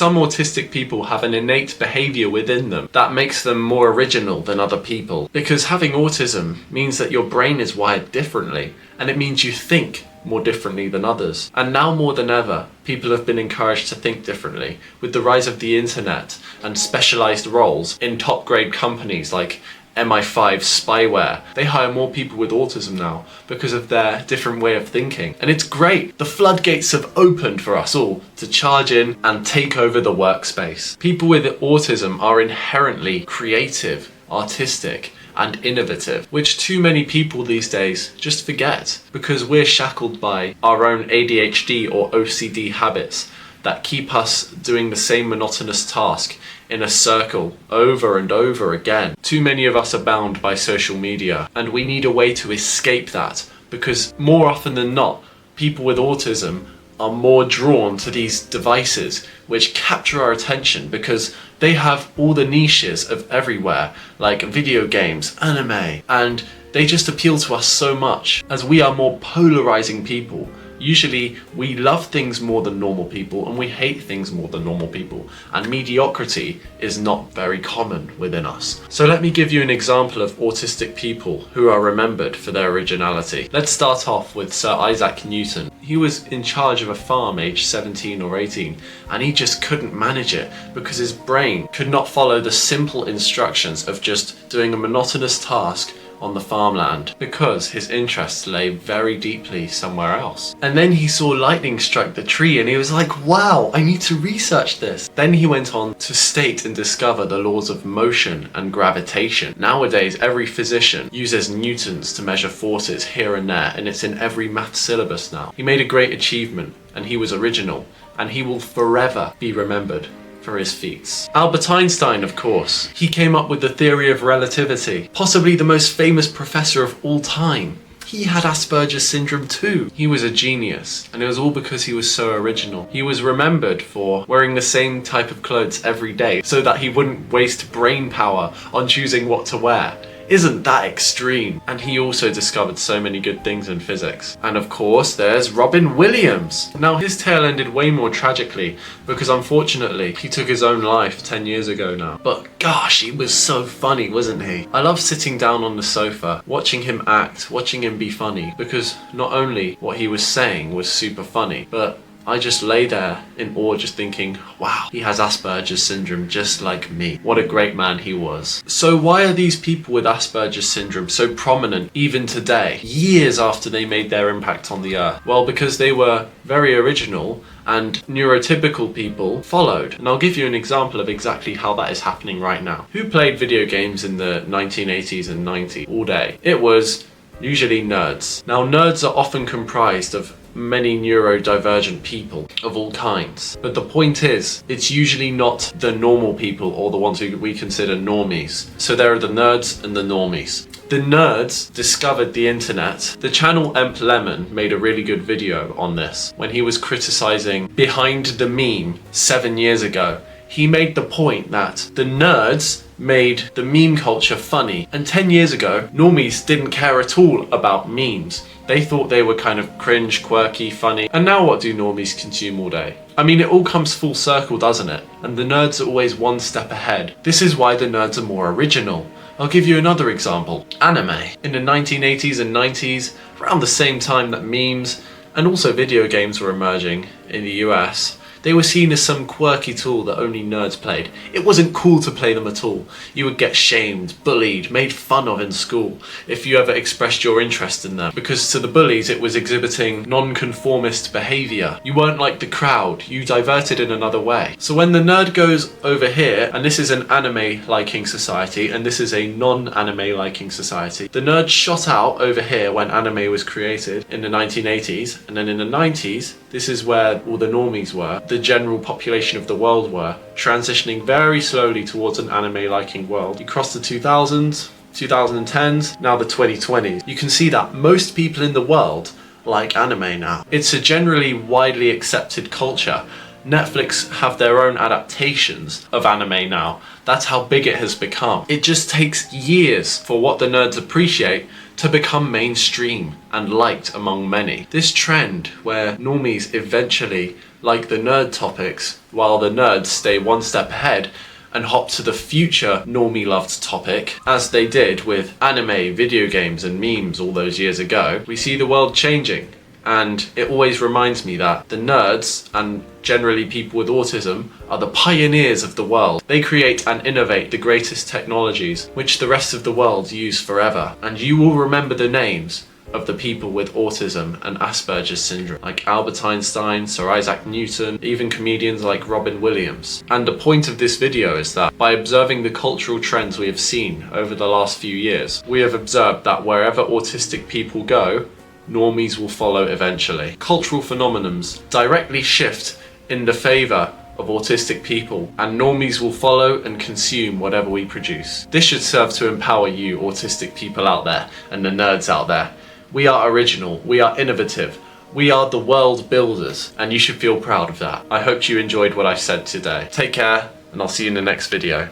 Some autistic people have an innate behaviour within them that makes them more original than other people. Because having autism means that your brain is wired differently, and it means you think more differently than others. And now more than ever, people have been encouraged to think differently. With the rise of the internet and specialised roles in top grade companies like MI5 spyware, they hire more people with autism now because of their different way of thinking. And it's great. The floodgates have opened for us all to charge in and take over the workspace. People with autism are inherently creative, artistic, and innovative, which too many people these days just forget because we're shackled by our own ADHD or OCD habits that keep us doing the same monotonous task in a circle over and over again. Too many of us are bound by social media, and we need a way to escape that, because more often than not, people with autism are more drawn to these devices which capture our attention because they have all the niches of everywhere, like video games, anime, and they just appeal to us so much. As we are more polarizing people, usually we love things more than normal people and we hate things more than normal people, and mediocrity is not very common within us. So let me give you an example of autistic people who are remembered for their originality. Let's start off with Sir Isaac Newton. He was in charge of a farm aged 17 or 18, and he just couldn't manage it because his brain could not follow the simple instructions of just doing a monotonous task on the farmland because his interests lay very deeply somewhere else. And then he saw lightning strike the tree and he was like, wow, I need to research this. Then he went on to state and discover the laws of motion and gravitation. Nowadays, every physician uses newtons to measure forces here and there, and it's in every math syllabus now. He made a great achievement and he was original, and he will forever be remembered for his feats. Albert Einstein, of course. He came up with the theory of relativity, possibly the most famous professor of all time. He had Asperger's syndrome too. He was a genius, and it was all because he was so original. He was remembered for wearing the same type of clothes every day so that he wouldn't waste brain power on choosing what to wear. Isn't that extreme? And he also discovered so many good things in physics. And of course, there's Robin Williams. Now, his tale ended way more tragically because unfortunately, he took his own life 10 years ago now. But gosh, he was so funny, wasn't he? I love sitting down on the sofa, watching him act, watching him be funny, because not only what he was saying was super funny, but I just lay there in awe just thinking, wow, he has Asperger's syndrome just like me. What a great man he was. So why are these people with Asperger's syndrome so prominent even today, years after they made their impact on the earth? Well, because they were very original and neurotypical people followed. And I'll give you an example of exactly how that is happening right now. Who played video games in the 1980s and 90s all day? It was usually nerds. Now, nerds are often comprised of many neurodivergent people of all kinds. But the point is, it's usually not the normal people or the ones who we consider normies. So there are the nerds and the normies. The nerds discovered the internet. The channel Emp Lemon made a really good video on this when he was criticizing Behind the Meme 7 years ago. He made the point that the nerds made the meme culture funny, and 10 years ago, normies didn't care at all about memes. They thought they were kind of cringe, quirky, funny. And now what do normies consume all day? I mean, it all comes full circle, doesn't it? And the nerds are always one step ahead. This is why the nerds are more original. I'll give you another example. Anime. In the 1980s and 90s, around the same time that memes and also video games were emerging in the US, they were seen as some quirky tool that only nerds played. It wasn't cool to play them at all. You would get shamed, bullied, made fun of in school if you ever expressed your interest in them, because to the bullies it was exhibiting non-conformist behaviour. You weren't like the crowd, you diverted in another way. So when the nerd goes over here, and this is an anime-liking society, and this is a non-anime-liking society, the nerd shot out over here when anime was created in the 1980s, and then in the 90s, this is where all the normies were. The general population of the world were transitioning very slowly towards an anime-liking world. You cross the 2000s, 2010s, now the 2020s. You can see that most people in the world like anime now. It's a generally widely accepted culture. Netflix have their own adaptations of anime now. That's how big it has become. It just takes years for what the nerds appreciate to become mainstream and liked among many. This trend where normies eventually like the nerd topics, while the nerds stay one step ahead and hop to the future normie loved topic, as they did with anime, video games and memes all those years ago, we see the world changing. And it always reminds me that the nerds, and generally people with autism, are the pioneers of the world. They create and innovate the greatest technologies, which the rest of the world use forever. And you will remember the names of the people with autism and Asperger's syndrome, like Albert Einstein, Sir Isaac Newton, even comedians like Robin Williams. And the point of this video is that by observing the cultural trends we have seen over the last few years, we have observed that wherever autistic people go, normies will follow eventually. Cultural phenomenons directly shift in the favour of autistic people, and normies will follow and consume whatever we produce. This should serve to empower you autistic people out there and the nerds out there. We are original, we are innovative, we are the world builders, and you should feel proud of that. I hope you enjoyed what I said today. Take care, and I'll see you in the next video.